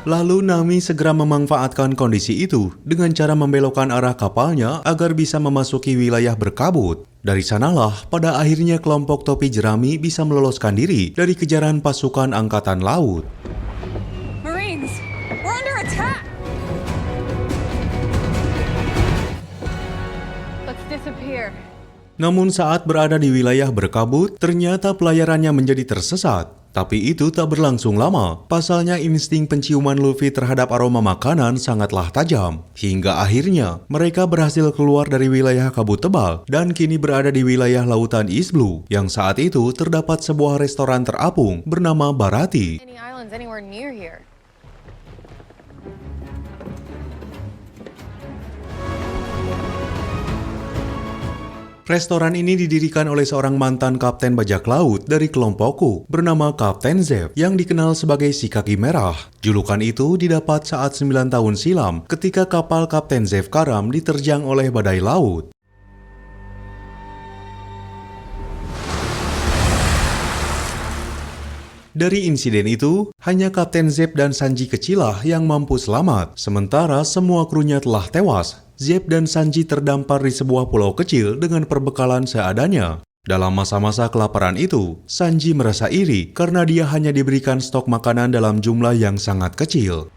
Lalu Nami segera memanfaatkan kondisi itu dengan cara membelokkan arah kapalnya agar bisa memasuki wilayah berkabut. Dari sanalah pada akhirnya kelompok topi jerami bisa meloloskan diri dari kejaran pasukan angkatan laut. Marines, we're under attack. Let's disappear. Namun saat berada di wilayah berkabut, ternyata pelayarannya menjadi tersesat. Tapi itu tak berlangsung lama, pasalnya insting penciuman Luffy terhadap aroma makanan sangatlah tajam. Hingga akhirnya, mereka berhasil keluar dari wilayah kabut tebal dan kini berada di wilayah lautan East Blue, yang saat itu terdapat sebuah restoran terapung bernama Barati. Restoran ini didirikan oleh seorang mantan kapten bajak laut dari kelompokku bernama Kapten Zeff yang dikenal sebagai si kaki merah. Julukan itu didapat saat 9 tahun silam ketika kapal Kapten Zeff karam diterjang oleh badai laut. Dari insiden itu, hanya Kapten Zeff dan Sanji kecilah yang mampu selamat, sementara semua krunya telah tewas. Zeff dan Sanji terdampar di sebuah pulau kecil dengan perbekalan seadanya. Dalam masa-masa kelaparan itu, Sanji merasa iri karena dia hanya diberikan stok makanan dalam jumlah yang sangat kecil.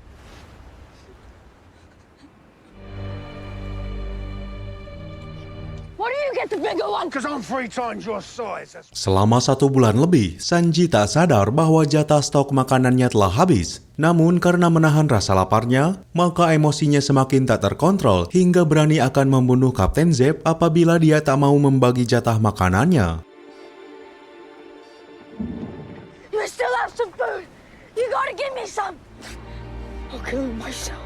Selama 1 bulan lebih, Sanji tak sadar bahwa jatah stok makanannya telah habis. Namun karena menahan rasa laparnya, maka emosinya semakin tak terkontrol hingga berani akan membunuh Kapten Zeff apabila dia tak mau membagi jatah makanannya. You still have some food. You gotta give me some. I'll kill myself.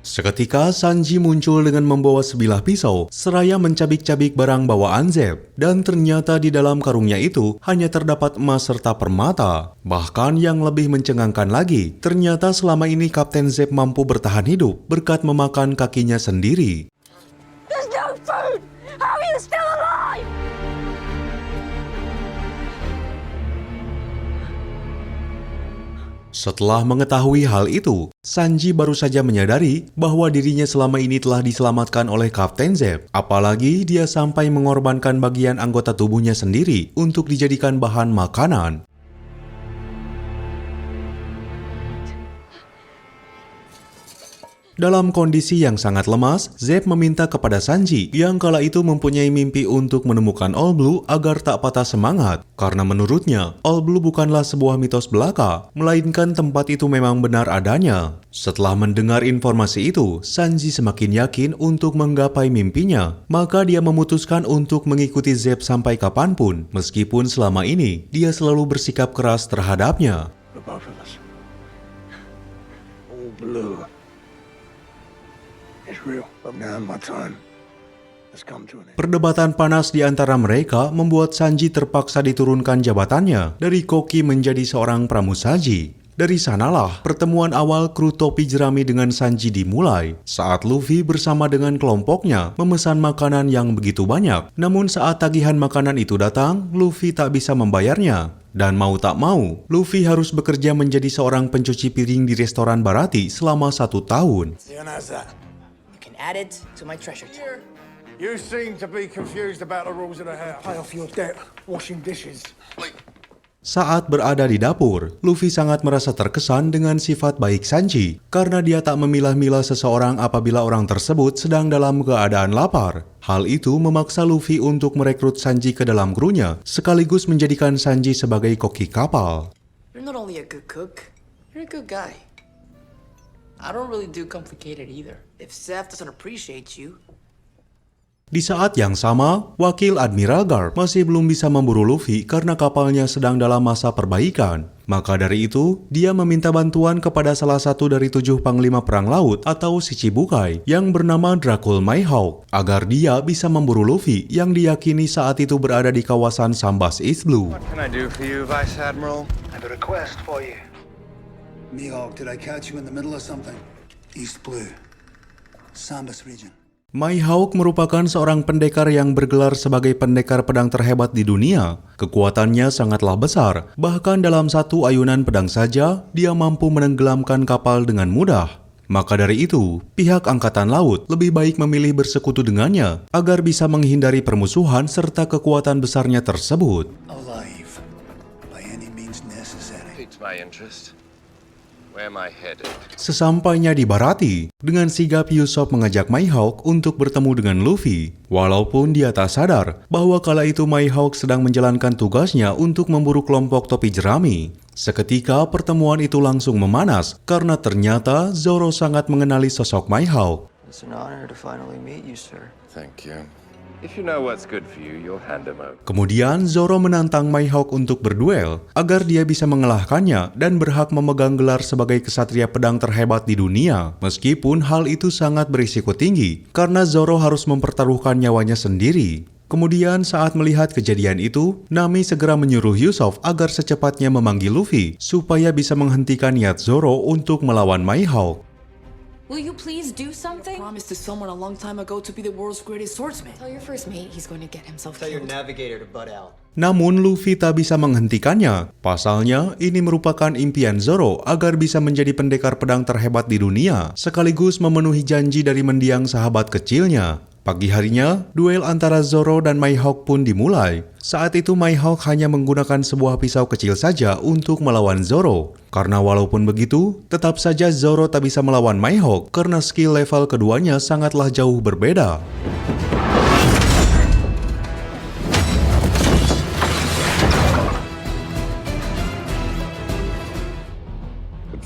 Seketika Sanji muncul dengan membawa sebilah pisau seraya mencabik-cabik barang bawaan Zeff, dan ternyata di dalam karungnya itu hanya terdapat emas serta permata. Bahkan yang lebih mencengangkan lagi, ternyata selama ini Kapten Zeff mampu bertahan hidup berkat memakan kakinya sendiri. There's no food. How are you still alive? Setelah mengetahui hal itu, Sanji baru saja menyadari bahwa dirinya selama ini telah diselamatkan oleh Kapten Zeff. Apalagi dia sampai mengorbankan bagian anggota tubuhnya sendiri untuk dijadikan bahan makanan. Dalam kondisi yang sangat lemas, Zeff meminta kepada Sanji yang kala itu mempunyai mimpi untuk menemukan All Blue agar tak patah semangat. Karena menurutnya, All Blue bukanlah sebuah mitos belaka, melainkan tempat itu memang benar adanya. Setelah mendengar informasi itu, Sanji semakin yakin untuk menggapai mimpinya. Maka dia memutuskan untuk mengikuti Zeff sampai kapanpun, meskipun selama ini dia selalu bersikap keras terhadapnya. All Blue. Perdebatan panas di antara mereka membuat Sanji terpaksa diturunkan jabatannya dari koki menjadi seorang pramusaji. Dari sanalah pertemuan awal kru topi jerami dengan Sanji dimulai saat Luffy bersama dengan kelompoknya memesan makanan yang begitu banyak. Namun saat tagihan makanan itu datang, Luffy tak bisa membayarnya. Dan mau tak mau, Luffy harus bekerja menjadi seorang pencuci piring di restoran Baratie selama 1 tahun. You can add it to my treasure chest. You seem to be confused about the rules of the house. Pay off your debt, washing dishes. Saat berada di dapur, Luffy sangat merasa terkesan dengan sifat baik Sanji karena dia tak memilah-milah seseorang apabila orang tersebut sedang dalam keadaan lapar. Hal itu memaksa Luffy untuk merekrut Sanji ke dalam krunya, sekaligus menjadikan Sanji sebagai koki kapal. You're not only a good cook, you're a good guy. I don't really do complicated either. If Seth doesn't appreciate you, Di saat yang sama, Wakil Admiral Garp masih belum bisa memburu Luffy karena kapalnya sedang dalam masa perbaikan. Maka dari itu, dia meminta bantuan kepada salah satu dari 7 panglima perang laut atau Shichibukai yang bernama Dracul Mihawk agar dia bisa memburu Luffy yang diyakini saat itu berada di kawasan Sambas East Blue. What can I do for you, Vice Admiral? I have a request for you. Mihawk, did I catch you in the middle of something? East Blue. Sambas region. Mihawk merupakan seorang pendekar yang bergelar sebagai pendekar pedang terhebat di dunia. Kekuatannya sangatlah besar, bahkan dalam satu ayunan pedang saja, dia mampu menenggelamkan kapal dengan mudah. Maka dari itu, pihak Angkatan Laut lebih baik memilih bersekutu dengannya agar bisa menghindari permusuhan serta kekuatan besarnya tersebut. Alive, by any means necessary. Piques my interest. Where am I headed? Sesampainya di Baratie, dengan sigap Usopp mengajak Mihawk untuk bertemu dengan Luffy. Walaupun dia tak sadar bahwa kala itu Mihawk sedang menjalankan tugasnya untuk memburu kelompok topi jerami. Seketika pertemuan itu langsung memanas karena ternyata Zoro sangat mengenali sosok Mihawk. It's an honor to finally meet you, sir. Thank you. If you know what's good for you, you'll hand him over. Kemudian Zoro menantang Mihawk untuk berduel agar dia bisa mengalahkannya dan berhak memegang gelar sebagai kesatria pedang terhebat di dunia. Meskipun hal itu sangat berisiko tinggi karena Zoro harus mempertaruhkan nyawanya sendiri. Kemudian saat melihat kejadian itu, Nami segera menyuruh Usopp agar secepatnya memanggil Luffy supaya bisa menghentikan niat Zoro untuk melawan Mihawk. Will you please do something? I promised to someone a long time ago to be the world's greatest swordsman. Tell your first mate he's going to get himself Tell your killed. navigator to butt out. Namun Luffy tak bisa menghentikannya. Pasalnya, ini merupakan impian Zoro agar bisa menjadi pendekar pedang terhebat di dunia, sekaligus memenuhi janji dari mendiang sahabat kecilnya. Pagi harinya, duel antara Zoro dan Mihawk pun dimulai. Saat itu Mihawk hanya menggunakan sebuah pisau kecil saja untuk melawan Zoro. Karena walaupun begitu, tetap saja Zoro tak bisa melawan Mihawk karena skill level keduanya sangatlah jauh berbeda.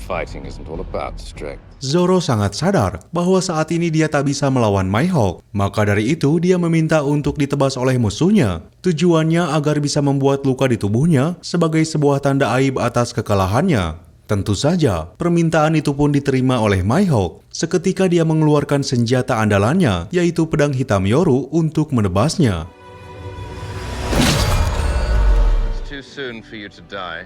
Fighting isn't all about strength. Zoro sangat sadar bahwa saat ini dia tak bisa melawan Mihawk. Maka dari itu dia meminta untuk ditebas oleh musuhnya. Tujuannya agar bisa membuat luka di tubuhnya sebagai sebuah tanda aib atas kekalahannya. Tentu saja, permintaan itu pun diterima oleh Mihawk. Seketika dia mengeluarkan senjata andalannya, yaitu pedang hitam Yoru untuk menebasnya. It's too soon for you to die.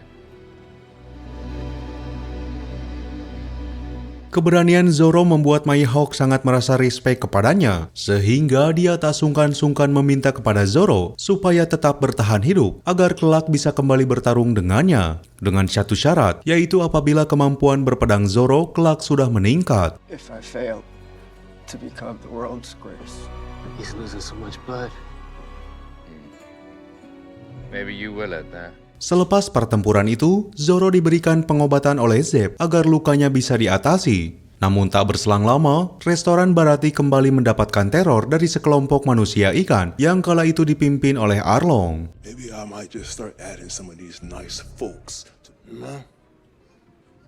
Keberanian Zoro membuat Mihawk sangat merasa respek kepadanya, sehingga dia tak sungkan-sungkan meminta kepada Zoro supaya tetap bertahan hidup agar kelak bisa kembali bertarung dengannya. Dengan satu syarat, yaitu apabila kemampuan berpedang Zoro kelak sudah meningkat. If I fail to become the world's greatest, he's losing so much blood. Maybe you will at that. Selepas pertempuran itu, Zoro diberikan pengobatan oleh Zep agar lukanya bisa diatasi. Namun tak berselang lama, restoran Baratie kembali mendapatkan teror dari sekelompok manusia ikan yang kala itu dipimpin oleh Arlong. Maybe I might just start adding some of these nice folks.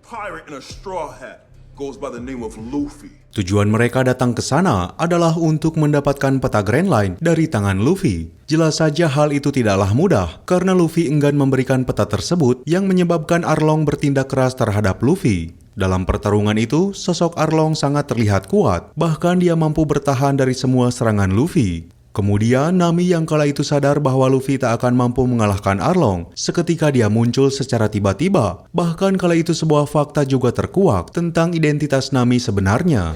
Pirate in a straw hat goes by the name of Luffy. Tujuan mereka datang ke sana adalah untuk mendapatkan peta Grand Line dari tangan Luffy. Jelas saja hal itu tidaklah mudah, karena Luffy enggan memberikan peta tersebut yang menyebabkan Arlong bertindak keras terhadap Luffy. Dalam pertarungan itu, sosok Arlong sangat terlihat kuat, bahkan dia mampu bertahan dari semua serangan Luffy. Kemudian Nami yang kala itu sadar bahwa Luffy tak akan mampu mengalahkan Arlong. Seketika dia muncul secara tiba-tiba. Bahkan kala itu sebuah fakta juga terkuak tentang identitas Nami sebenarnya.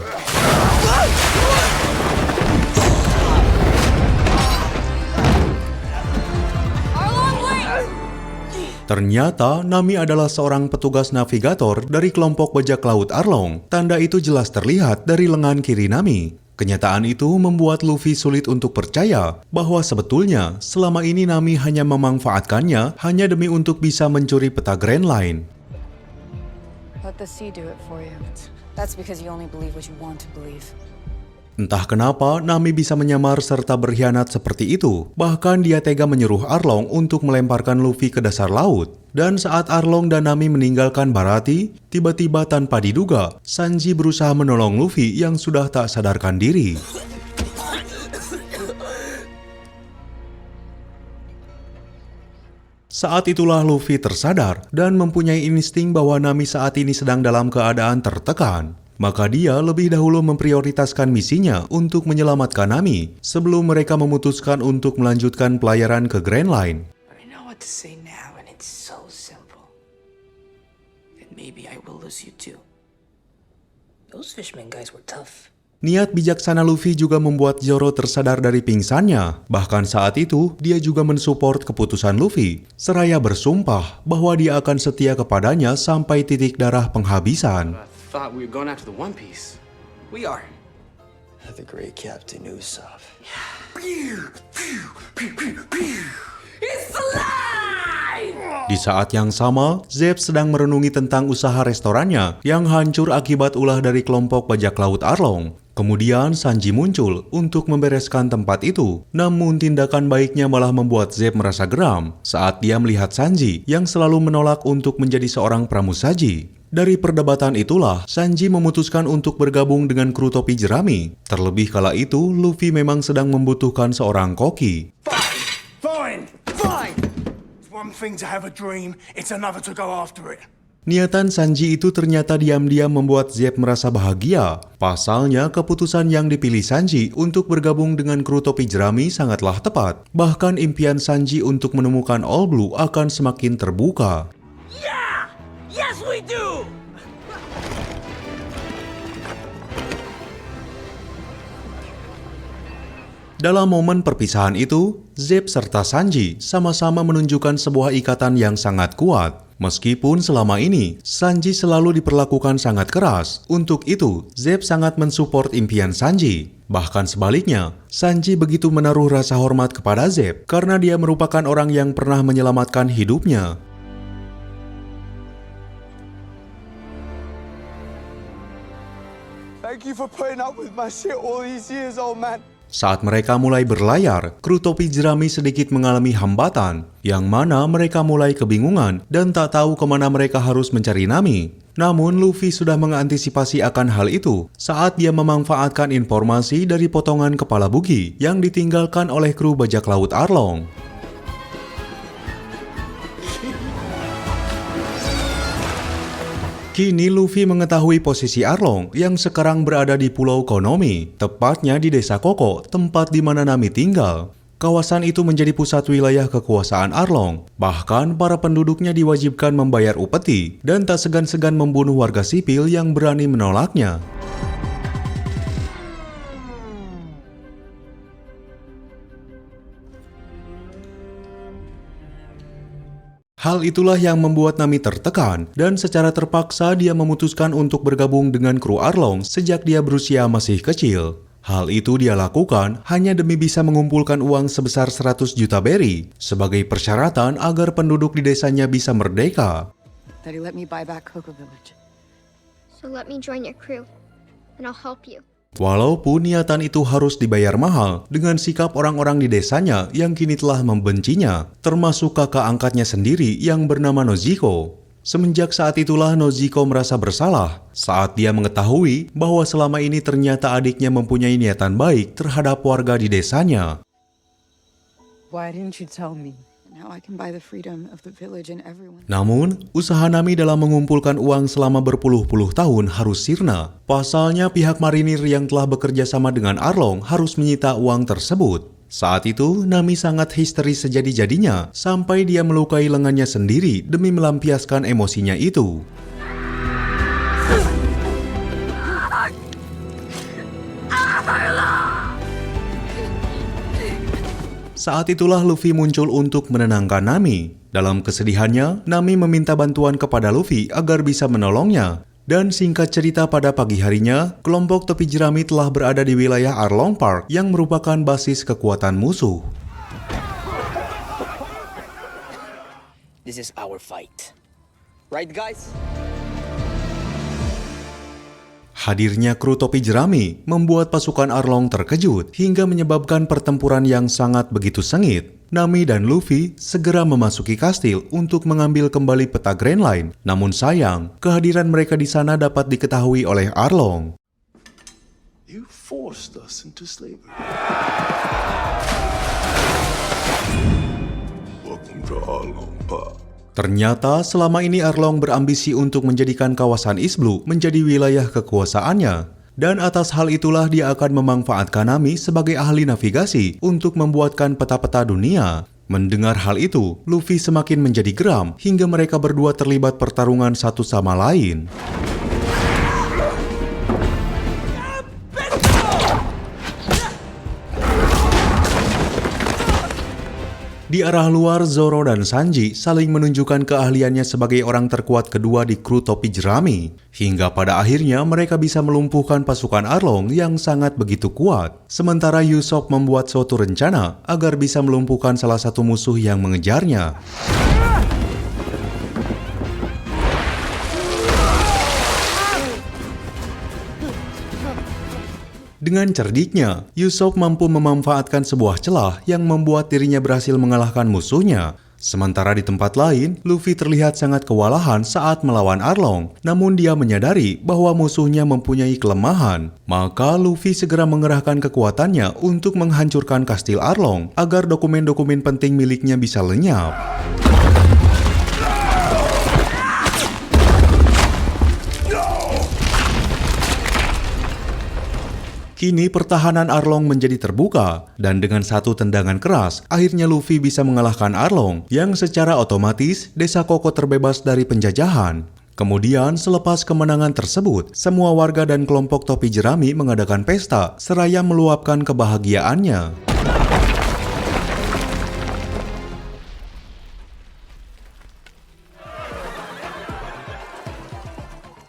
Ternyata Nami adalah seorang petugas navigator dari kelompok bajak laut Arlong. Tanda itu jelas terlihat dari lengan kiri Nami. Kenyataan itu membuat Luffy sulit untuk percaya bahwa sebetulnya selama ini Nami hanya memanfaatkannya hanya demi untuk bisa mencuri peta Grand Line. Let the sea do it for you. That's because you only believe what you want to believe. Entah kenapa Nami bisa menyamar serta berkhianat seperti itu. Bahkan dia tega menyuruh Arlong untuk melemparkan Luffy ke dasar laut. Dan saat Arlong dan Nami meninggalkan Baratie, tiba-tiba tanpa diduga, Sanji berusaha menolong Luffy yang sudah tak sadarkan diri. Saat itulah Luffy tersadar dan mempunyai insting bahwa Nami saat ini sedang dalam keadaan tertekan. Maka dia lebih dahulu memprioritaskan misinya untuk menyelamatkan Nami sebelum mereka memutuskan untuk melanjutkan pelayaran ke Grand Line. I know what to say now, and it's so simple. And maybe I will lose you too. Those fisherman guys were tough. Niat bijaksana Luffy juga membuat Zoro tersadar dari pingsannya. Bahkan saat itu, dia juga mensupport keputusan Luffy, seraya bersumpah bahwa dia akan setia kepadanya sampai titik darah penghabisan. Thought we were going after the One Piece. We are. The great Captain Usopp. It's alive! Di saat yang sama, Zeb sedang merenungi tentang usaha restorannya yang hancur akibat ulah dari kelompok bajak laut Arlong. Kemudian Sanji muncul untuk membereskan tempat itu. Namun tindakan baiknya malah membuat Zeb merasa geram saat dia melihat Sanji yang selalu menolak untuk menjadi seorang pramusaji. Dari perdebatan itulah, Sanji memutuskan untuk bergabung dengan kru topi jerami. Terlebih kala itu, Luffy memang sedang membutuhkan seorang koki. Fine! It's one thing to have a dream, it's another to go after it. Niatan Sanji itu ternyata diam-diam membuat Zeb merasa bahagia. Pasalnya, keputusan yang dipilih Sanji untuk bergabung dengan kru topi jerami sangatlah tepat. Bahkan impian Sanji untuk menemukan All Blue akan semakin terbuka. Yeah! Yes, we do! Dalam momen perpisahan itu, Zeb serta Sanji sama-sama menunjukkan sebuah ikatan yang sangat kuat. Meskipun selama ini, Sanji selalu diperlakukan sangat keras. Untuk itu, Zeb sangat mensupport impian Sanji. Bahkan sebaliknya, Sanji begitu menaruh rasa hormat kepada Zeb karena dia merupakan orang yang pernah menyelamatkan hidupnya. Thank you for putting up with my shit all these years, old man. Saat mereka mulai berlayar, kru topi jerami sedikit mengalami hambatan, yang mana mereka mulai kebingungan dan tak tahu kemana mereka harus mencari Nami. Namun Luffy sudah mengantisipasi akan hal itu saat dia memanfaatkan informasi dari potongan kepala bugi yang ditinggalkan oleh kru bajak laut Arlong. Kini Luffy mengetahui posisi Arlong yang sekarang berada di Pulau Konomi, tepatnya di Desa Koko, tempat di mana Nami tinggal. Kawasan itu menjadi pusat wilayah kekuasaan Arlong. Bahkan para penduduknya diwajibkan membayar upeti dan tak segan-segan membunuh warga sipil yang berani menolaknya. Hal itulah yang membuat Nami tertekan dan secara terpaksa dia memutuskan untuk bergabung dengan kru Arlong sejak dia berusia masih kecil. Hal itu dia lakukan hanya demi bisa mengumpulkan uang sebesar 100 juta berry sebagai persyaratan agar penduduk di desanya bisa merdeka. Daddy let me buy back Cocoa Village. So let me join your crew, and I'll help you. Walaupun niatan itu harus dibayar mahal dengan sikap orang-orang di desanya yang kini telah membencinya, termasuk kakak angkatnya sendiri yang bernama Nojiko. Semenjak saat itulah Nojiko merasa bersalah saat dia mengetahui bahwa selama ini ternyata adiknya mempunyai niatan baik terhadap warga di desanya. Why didn't you tell me? Now I can buy the freedom of the village and everyone. Namun, usaha Nami dalam mengumpulkan uang selama berpuluh-puluh tahun harus sirna. Pasalnya pihak marinir yang telah bekerja sama dengan Arlong harus menyita uang tersebut. Saat itu, Nami sangat histeris sejadi-jadinya sampai dia melukai lengannya sendiri demi melampiaskan emosinya itu. Saat itulah Luffy muncul untuk menenangkan Nami. Dalam kesedihannya, Nami meminta bantuan kepada Luffy agar bisa menolongnya. Dan singkat cerita, pada pagi harinya, kelompok topi jerami telah berada di wilayah Arlong Park yang merupakan basis kekuatan musuh. This is our fight. Right, guys? Hadirnya kru topi jerami membuat pasukan Arlong terkejut hingga menyebabkan pertempuran yang sangat begitu sengit. Nami dan Luffy segera memasuki kastil untuk mengambil kembali peta Grand Line. Namun sayang, kehadiran mereka di sana dapat diketahui oleh Arlong. You forced us into slavery. Welcome to Arlong Park. Ternyata selama ini Arlong berambisi untuk menjadikan kawasan East Blue menjadi wilayah kekuasaannya. Dan atas hal itulah dia akan memanfaatkan Nami sebagai ahli navigasi untuk membuatkan peta-peta dunia. Mendengar hal itu, Luffy semakin menjadi geram hingga mereka berdua terlibat pertarungan satu sama lain. Di arah luar, Zoro dan Sanji saling menunjukkan keahliannya sebagai orang terkuat kedua di kru topi jerami. Hingga pada akhirnya mereka bisa melumpuhkan pasukan Arlong yang sangat begitu kuat. Sementara Usopp membuat suatu rencana agar bisa melumpuhkan salah satu musuh yang mengejarnya. Dengan cerdiknya, Usopp mampu memanfaatkan sebuah celah yang membuat dirinya berhasil mengalahkan musuhnya. Sementara di tempat lain, Luffy terlihat sangat kewalahan saat melawan Arlong. Namun dia menyadari bahwa musuhnya mempunyai kelemahan. Maka Luffy segera mengerahkan kekuatannya untuk menghancurkan kastil Arlong agar dokumen-dokumen penting miliknya bisa lenyap. Kini pertahanan Arlong menjadi terbuka, dan dengan satu tendangan keras, akhirnya Luffy bisa mengalahkan Arlong, yang secara otomatis desa Koko terbebas dari penjajahan. Kemudian, selepas kemenangan tersebut, semua warga dan kelompok topi jerami mengadakan pesta, seraya meluapkan kebahagiaannya.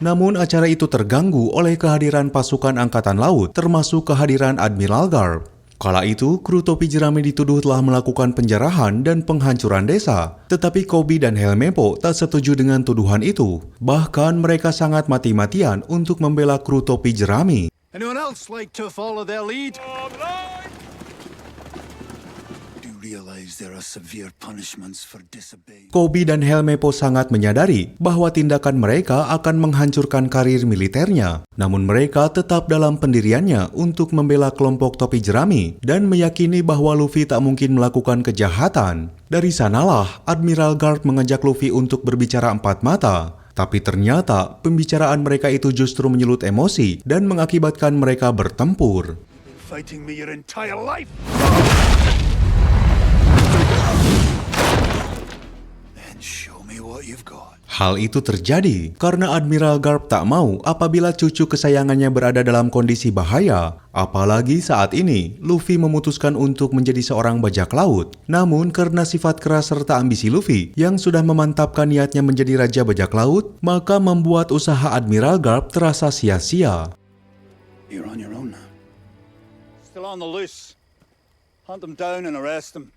Namun acara itu terganggu oleh kehadiran pasukan angkatan laut, termasuk kehadiran Admiral Garp. Kala itu, kru topi jerami dituduh telah melakukan penjarahan dan penghancuran desa. Tetapi Koby dan Helmeppo tak setuju dengan tuduhan itu. Bahkan mereka sangat mati-matian untuk membela kru topi jerami. Anyone else like to follow their lead? Koby dan Helmeppo sangat menyadari bahwa tindakan mereka akan menghancurkan karir militernya. Namun mereka tetap dalam pendiriannya untuk membela kelompok topi jerami dan meyakini bahwa Luffy tak mungkin melakukan kejahatan. Dari sanalah Admiral Garp mengajak Luffy untuk berbicara empat mata. Tapi ternyata pembicaraan mereka itu justru menyulut emosi dan mengakibatkan mereka bertempur. Fighting me your entire life. Hal itu terjadi karena Admiral Garp tak mau apabila cucu kesayangannya berada dalam kondisi bahaya. Apalagi saat ini, Luffy memutuskan untuk menjadi seorang bajak laut. Namun karena sifat keras serta ambisi Luffy yang sudah memantapkan niatnya menjadi raja bajak laut, maka membuat usaha Admiral Garp terasa sia-sia. You're on your own now. Still on the loose. Hunt them down and arrest them.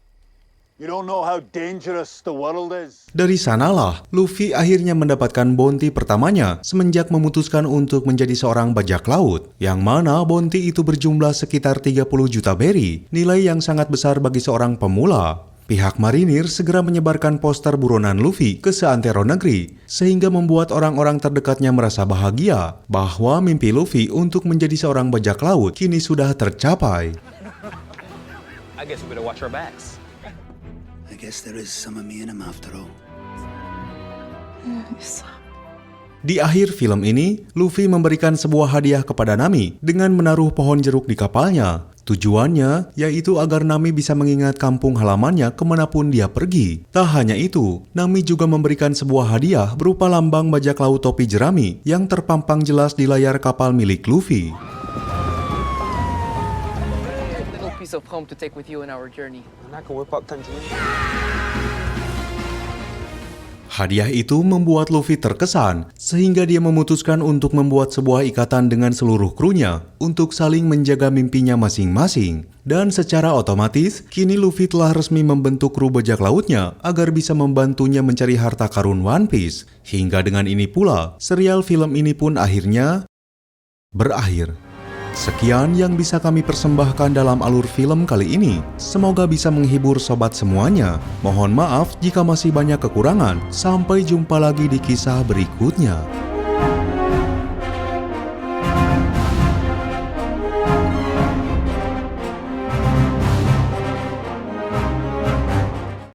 You don't know how dangerous the world is. Dari sanalah, Luffy akhirnya mendapatkan bounty pertamanya semenjak memutuskan untuk menjadi seorang bajak laut. Yang mana bounty itu berjumlah sekitar 30 juta berry, nilai yang sangat besar bagi seorang pemula. Pihak marinir segera menyebarkan poster buronan Luffy ke seantero negeri, sehingga membuat orang-orang terdekatnya merasa bahagia bahwa mimpi Luffy untuk menjadi seorang bajak laut kini sudah tercapai. I guess we better watch our backs. I guess there is some of me in him after all. Di akhir film ini, Luffy memberikan sebuah hadiah kepada Nami dengan menaruh pohon jeruk di kapalnya. Tujuannya yaitu agar Nami bisa mengingat kampung halamannya kemanapun dia pergi. Tak hanya itu, Nami juga memberikan sebuah hadiah berupa lambang bajak laut topi jerami yang terpampang jelas di layar kapal milik Luffy. Little piece of home to take with you in our journey. And I can whip up Tangerine. Hadiah itu membuat Luffy terkesan, sehingga dia memutuskan untuk membuat sebuah ikatan dengan seluruh krunya untuk saling menjaga mimpinya masing-masing. Dan secara otomatis, kini Luffy telah resmi membentuk kru bajak lautnya agar bisa membantunya mencari harta karun One Piece. Hingga dengan ini pula, serial film ini pun akhirnya berakhir. Sekian yang bisa kami persembahkan dalam alur film kali ini. Semoga bisa menghibur sobat semuanya. Mohon maaf jika masih banyak kekurangan. Sampai jumpa lagi di kisah berikutnya.